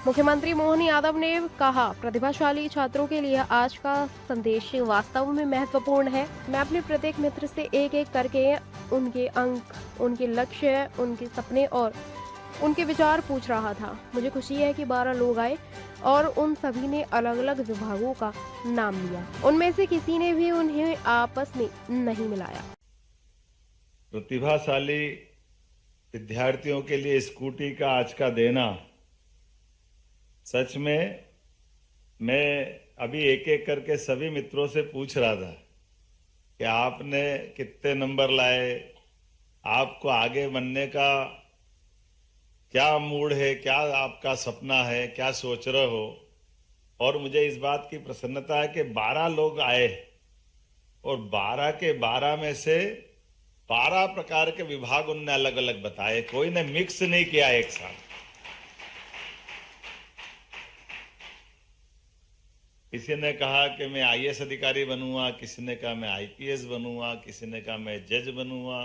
मुख्यमंत्री मोहन यादव ने कहा, प्रतिभाशाली छात्रों के लिए आज का संदेश वास्तव में महत्वपूर्ण है। मैं अपने प्रत्येक मित्र से एक एक करके उनके अंक, उनके लक्ष्य, उनके सपने और उनके विचार पूछ रहा था। मुझे खुशी है कि 12 लोग आए और उन सभी ने अलग-अलग विभागों का नाम लिया। उनमें से किसी ने भी उन्हें आपस में नहीं मिलाया। प्रतिभाशाली विद्यार्थियों के लिए स्कूटी का आज का देना, सच में मैं अभी एक एक करके सभी मित्रों से पूछ रहा था कि आपने कितने नंबर लाए, आपको आगे बनने का क्या मूड है, क्या आपका सपना है, क्या सोच रहे हो। और मुझे इस बात की प्रसन्नता है कि 12 लोग आए और 12 के 12 में से 12 प्रकार के विभाग उनने अलग अलग बताए, कोई ने मिक्स नहीं किया एक साथ। किसी ने कहा कि मैं आईएएस अधिकारी बनूंगा, किसी ने कहा मैं आईपीएस बनूंगा, किसी ने कहा मैं जज बनूंगा,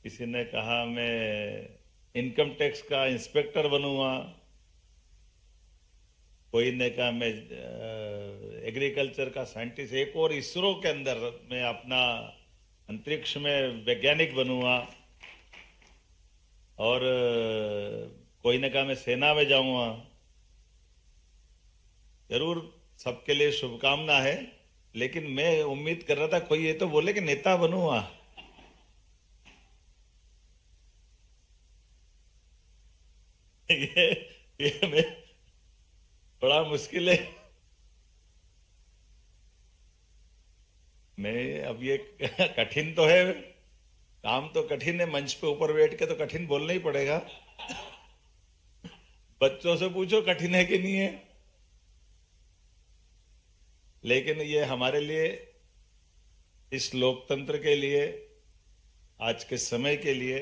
किसी ने कहा मैं इनकम टैक्स का इंस्पेक्टर बनूंगा, कोई ने कहा मैं एग्रीकल्चर का साइंटिस्ट, एक और इसरो के अंदर मैं अपना अंतरिक्ष में वैज्ञानिक बनूंगा, और कोई ने कहा मैं सेना में जाऊंगा। जरूर सबके लिए शुभकामना है, लेकिन मैं उम्मीद कर रहा था कोई ये तो बोले कि नेता बनूंगा। ये मैं बड़ा मुश्किल है। मैं अब ये कठिन तो है, काम तो कठिन है, मंच पे ऊपर बैठ के तो कठिन बोलना ही पड़ेगा। बच्चों से पूछो कठिन है कि नहीं है। लेकिन ये हमारे लिए, इस लोकतंत्र के लिए, आज के समय के लिए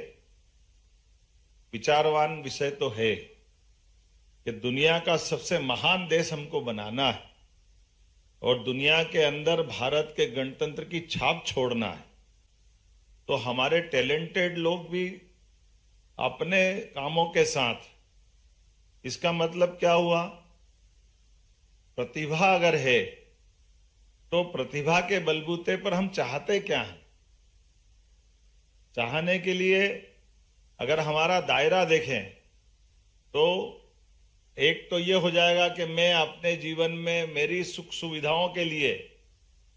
विचारवान विषय तो है कि दुनिया का सबसे महान देश हमको बनाना है और दुनिया के अंदर भारत के गणतंत्र की छाप छोड़ना है। तो हमारे टैलेंटेड लोग भी अपने कामों के साथ, इसका मतलब क्या हुआ, प्रतिभा अगर है तो प्रतिभा के बलबूते पर हम चाहते क्या हैं। चाहने के लिए अगर हमारा दायरा देखें तो एक तो ये हो जाएगा कि मैं अपने जीवन में मेरी सुख सुविधाओं के लिए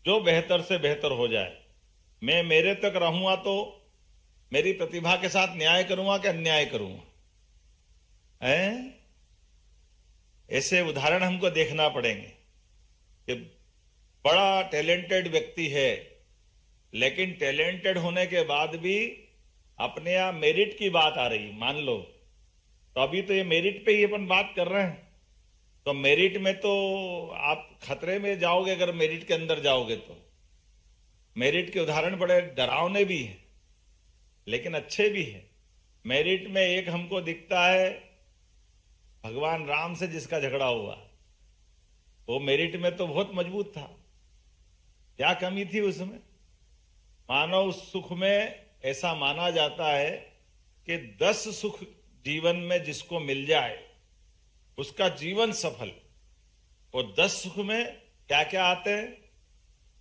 जो बेहतर से बेहतर हो जाए, मैं मेरे तक रहूंगा तो मेरी प्रतिभा के साथ न्याय करूंगा कि अन्याय करूंगा। ऐसे उदाहरण हमको देखना पड़ेंगे कि बड़ा टैलेंटेड व्यक्ति है, लेकिन टैलेंटेड होने के बाद भी अपने यहां मेरिट की बात आ रही, मान लो तो अभी तो ये मेरिट पे ही अपन बात कर रहे हैं, तो मेरिट में तो आप खतरे में जाओगे अगर मेरिट के अंदर जाओगे तो। मेरिट के उदाहरण बड़े डरावने भी हैं लेकिन अच्छे भी हैं। मेरिट में एक हमको दिखता है भगवान राम से जिसका झगड़ा हुआ, वो मेरिट में तो बहुत मजबूत था। क्या कमी थी उसमें? मानव सुख में ऐसा माना जाता है कि 10 सुख जीवन में जिसको मिल जाए उसका जीवन सफल। और 10 सुख में क्या क्या आते हैं?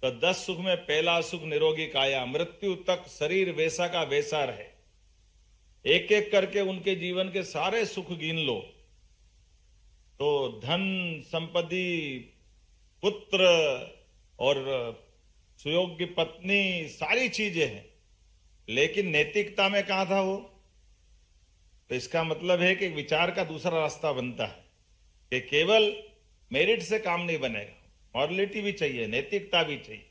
तो 10 सुख में पहला सुख निरोगी काया, मृत्यु तक शरीर वैसा का वैसा रहे। एक एक करके उनके जीवन के सारे सुख गिन लो तो धन, संपत्ति, पुत्र और सुयोग्य पत्नी, सारी चीजें हैं, लेकिन नैतिकता में कहां था वो? तो इसका मतलब है कि विचार का दूसरा रास्ता बनता है कि केवल मेरिट से काम नहीं बनेगा, मॉरलिटी भी चाहिए, नैतिकता भी चाहिए।